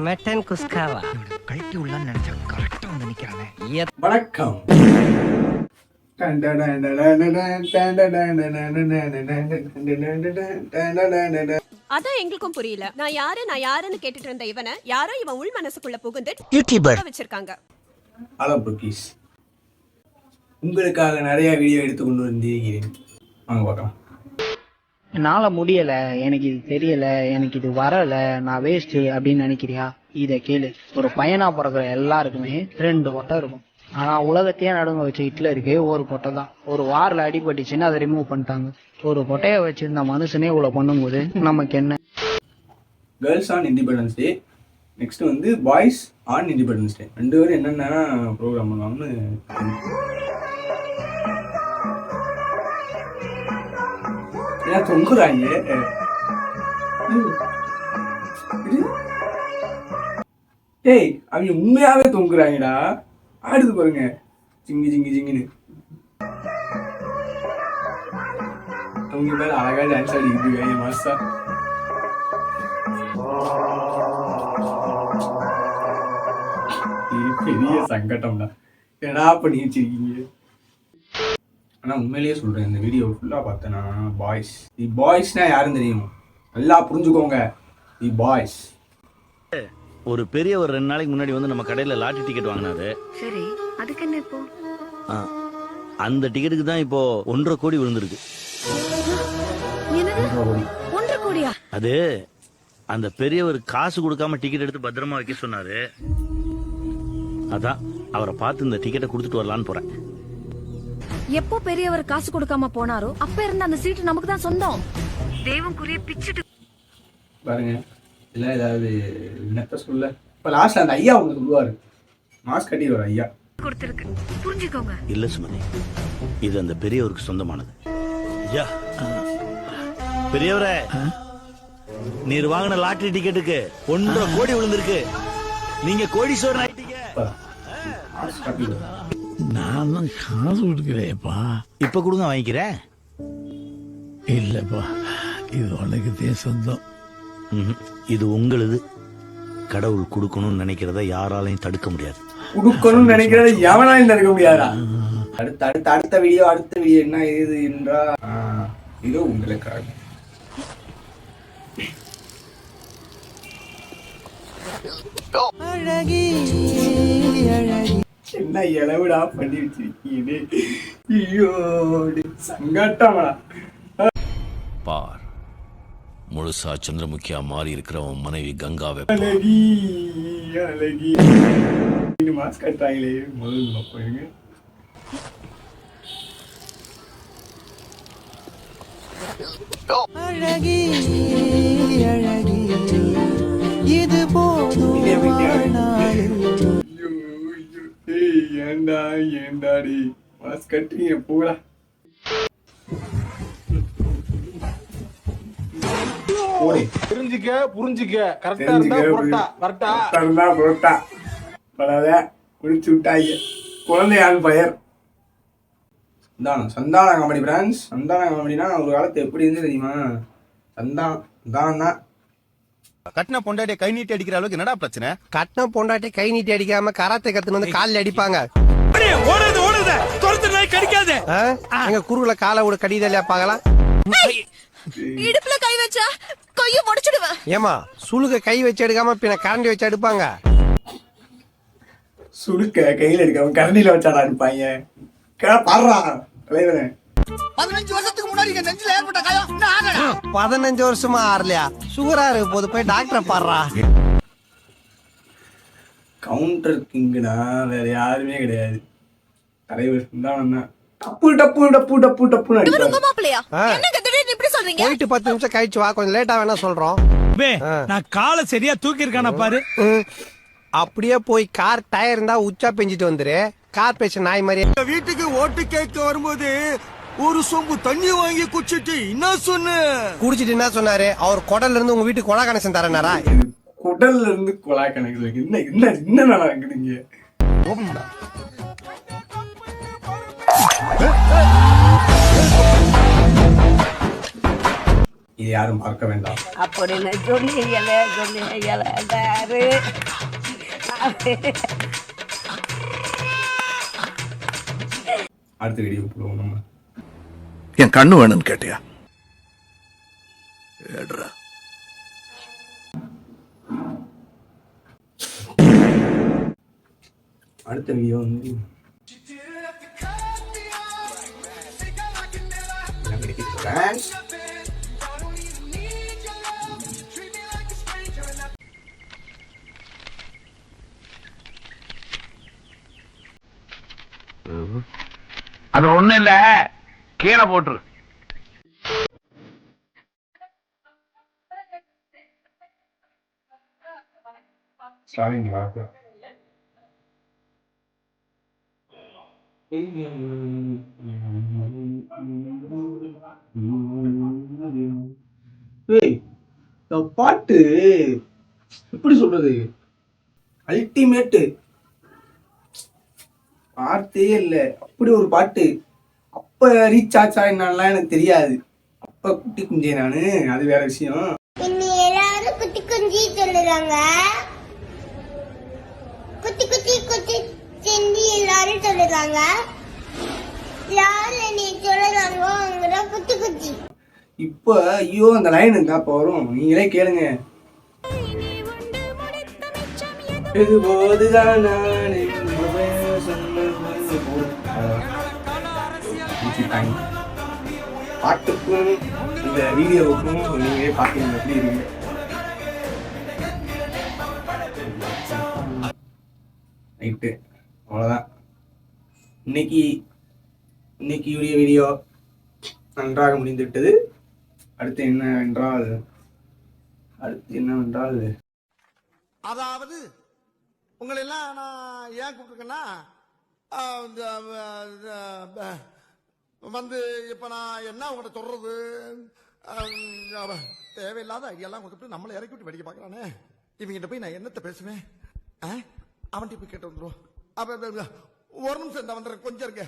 Mutton குஸ்காவா கழட்டி உள்ளான்னு நினைச்சா கரெக்டா வந்து நிக்கிறானே. வணக்கம். அதான் எங்களுக்கும் புரியல. நான் யாருன்னு கேட்டுட்டு இருந்த இவனை யாரோ இவன் உள் மனசுக்குள்ள புகுந்து யூடியூபர் வச்சிருக்காங்க. ஹலோ புக்கீஸ், உங்களுக்காக நிறைய வீடியோ எடுத்து கொண்டு வந்திருக்கிறேன். வாங்க பார்க்கலாம். என்னால முடியல, எனக்கு இது தெரியல, எனக்கு இது வரல, நான் வேஸ்ட் அப்படின்னு நினைக்கிறியா? இத கேளு. ஒரு பையனா பிறகுற எல்லாருக்குமே 2 பொட்டை இருக்கும். ஆனா உலகத்தையே நடுங்க வச்ச ஹிட்லருக்கு ஒரு பொட்டை தான். ஒரு வார்ல அடிபட்டுச்சுன்னு அதை ரிமூவ் பண்ணிட்டாங்க. ஒரு பொட்டையை வச்சிருந்த மனுஷனே இவ்வளவு பண்ணும்போது நமக்கு என்ன? Girls on independence day, next வந்து பாய்ஸ் ஆன் இண்டிபெண்டன்ஸ் டே. 2 பேரும் என்னென்ன ப்ரோக்ராம் பண்ணுவாங்கன்னு தொங்குறாங்க. ஏய், அவங்க உண்மையாவே தொங்குறாங்கடா. ஆடுது பாருங்க, ஜிங்கி ஜிங்கி ஜிங்கின்னு. அவங்க மேல அழகா டான்ஸ் ஆடிக்கிட்டு இருக்காங்க மாஸ்டா. பெரிய சங்கடம்டா, என்னடா பண்ணி வச்சிருக்கீங்க. ஆனா உண்மையிலேயே சொல்றேன், இந்த வீடியோ ஃபுல்லா பார்த்தேன்னா பாய்ஸ், தி பாய்ஸ்னா யாருன்னு தெரியும், நல்லா புரிஞ்சுக்கோங்க. தி பாய்ஸ். ஒரு பெரியவர் 2 நாளைக்கு முன்னாடி வந்து நம்ம கடையில லாட்டரி டிக்கெட் வாங்கினாரு. சரி, அதுக்கு என்ன இப்போ? அந்த டிக்கெட்டுக்கு தான் இப்போ 1.5 கோடி விழுந்திருக்கு. என்னது 1.5 கோடியா? அது அந்த பெரியவர் காசு கொடுக்காம டிக்கெட் எடுத்து பத்திரமா வைக்க சொன்னாரு. அதான் அவரை பார்த்து இந்த டிக்கெட்டை கொடுத்துட்டு வரலான்னு போறேன். எப்போ பெரியவர் காசு கொடுக்காம போனாரோ அப்ப இருந்த அந்த சீட்டு நமக்கு தான் சொந்தம். தேவங்குரிய பிச்சிட்டு பாருங்க, இல்ல ஏதாவது என்னத்த சொல்ல. இப்ப லாஸ்ட்ல அந்த ஐயா ஒண்ணு சொல்லுவாரு, மாஸ்க் கட்டிடுவார் ஐயா. கொடுத்திருக்கு, புரிஞ்சுக்கோங்க. இல்ல சுமதி, இது அந்த பெரியவருக்கு சொந்தமானது. ஐயா, பெரியவரே, நீர் வாங்கின லாட்டரி டிக்கெட்டுக்கு 1.5 கோடி விழுந்திருக்கு. நீங்க கோடீஸ்வரன் ஆயிட்டீங்க. மாஸ்க் கட்டிடுவார். நான் தான் காசு கொடுக்கலையப்பா. இப்ப கொடுங்க, வாங்கிக்கிறேன். இல்லப்பா, இது உனக்கு சொந்தம். இது உங்களது. கடவுள் கொடுக்கணும்னு நினைக்கிறத யாராலையும் தடுக்க முடியாது. கொடுக்கணும்னு நினைக்கிறத எவனாலையும் தடுக்க முடியாதா? அடுத்த வீடியோ என்ன ஏது என்றா இது உங்களுக்காக. என்ன இளவுடா பண்ணி வச்சிருக்கீங்க. ஐயோ சங்கட்டமா பார். முழுசா சந்திரமுகியா மாறி இருக்கிறவன் மனைவி கங்காவை அழகி அழகி. மாஸ்க் கட்டாங்களே, முதல்ல போயிருங்க. அழகி அழகி, இது போதும். ஏண்டா ஏண்டாடி மாஸ்க் கட்டுறீங்க, போடா. புரிஞ்சுக்க கரெக்டா இருந்தா புரோட்டா கரெக்டா இருந்தா புரோட்டா பரவாயில்ல, குடிச்சு விட்டாங்க. குழந்தையான் பெயர் சந்தான காமெடி பிரான்ஸ். சந்தான காமெடினா ஒரு காலத்து எப்படி இருந்து தெரியுமா? சந்தானம் தான். கட்டின பொண்டாட்டிய கை நீட்டி அடிக்கிற அளவுக்கு என்னடா பிரச்சனை? கட்டின பொண்டாட்டி கை நீட்டி அடிக்காம கராத்தே கத்துன்னு வந்து காலில் அடிப்பாங்க. எங்க குறுகுல காலை விட கடிதலையா பாக்கலாம். இடுப்புல கை வச்சா கைய உடைச்சிடுவேன். ஏமா சுளுக கை வச்சு எடுக்காம பின்ன கரண்டி வச்சு எடுப்பாங்க. சுடுக்க கையில எடுக்காம கரண்டில வச்சாடா அடிப்பாங்க. பாடுறா தலைவரே. 15 வருஷத்துக்கு முன்னாடி நெஞ்சில ஏற்பட்ட காயம் 15 வருஷமா ஆறலையா? சுகரா இருக்கு போது போய் டாக்டரை பாடுறா. கவுண்டர் கிங்குனா வேற யாருமே கிடையாது, தலைவர் தான். டப்பு டப்பு டப்பு டப்பு டப்புன்னு அடிப்பாரு. மாப்பிளையா என்னங்க திடீர்னு இப்படி சொல்றீங்க? போயிட்டு 10 நிமிஷம் கழிச்சு வா, கொஞ்சம் லேட்டா வேணா சொல்றோம். நான் காலை சரியா தூக்கி இருக்கான பாரு. அப்படியே போய் கார் டயர் இருந்தா உச்சா பெஞ்சிட்டு வந்துரு. கார் பேச நாய் மாதிரி. வீட்டுக்கு ஓட்டு கேட்க வரும்போது ஒரு சொம்பு தண்ணி வாங்கி குடிச்சிட்டு என்ன சொன்ன? குடிச்சிட்டு என்ன சொன்னாரு? அவர் குடல்ல இருந்து உங்க வீட்டுக்கு குழா கனெக்ஷன் தரனாரா? குடல்ல இருந்து குழா கனெக்ஷன் என்ன நடக்குதுங்க? இது யாரும் பார்க்க வேண்டாம். அப்படின்னு சொன்னீங்களே அடுத்த வீடியோ போடுவோம் நம்ம. என் கண்ணு வேணும்னு கேட்டியா? ஏடுறா. அடுத்த வீடியோ வந்து ஃப்ரான்ஸ். அது ஒண்ணு இல்ல, கீழே போட்டுரு. சாரிங்களா? இந்த பாட்டு எப்படி சொல்றது, அல்டிமேட்டு பார்த்தே இல்லை. அப்படி ஒரு பாட்டு. அப்ப ரீச் ஆச்சா என்னன்னா எனக்கு தெரியாது. அப்ப குட்டி குஞ்சே நானு, அது வேற விஷயம். எல்லாரும் குட்டி குஞ்சி சொல்லுறாங்க, குட்டி குட்டி குட்டி செஞ்சி எல்லாரும் சொல்லுறாங்க, யாரு நீ சொல்லுறாங்க அவங்க குட்டி குட்டி. இப்ப ஐயோ அந்த லைன் இருந்தா அப்ப வரும், நீங்களே கேளுங்க. இது போதுதான் நான் என்பதை சொன்னது போல். பாட்டுக்கும் இந்த வீடியோவுக்கும் நீங்களே பாத்தீங்க எப்படி இருக்கு. ரைட்டு, அவ்வளோதான். இன்னைக்கு வீடியோ நன்றாக முடிந்துவிட்டது. அடுத்து என்னவென்றால் அதாவது உங்களை எல்லாம் நான் ஏன் கூப்பிட்டுருக்கேன்னா வந்து இப்ப நான் என்ன உங்கள்கிட்ட சொல்றது, தேவையில்லாத ஐடியாலாம் கொடுத்துட்டு நம்மளை இறக்கி விட்டு வெடிக்க பார்க்கறானே, இவங்கிட்ட போய் நான் என்னத்தை பேசுவேன், அவன்கிட்ட போய் கேட்டு வந்துடும். அப்ப ஒரு நிமிஷம் இந்த வந்துடுறேன், கொஞ்சம் இருக்க.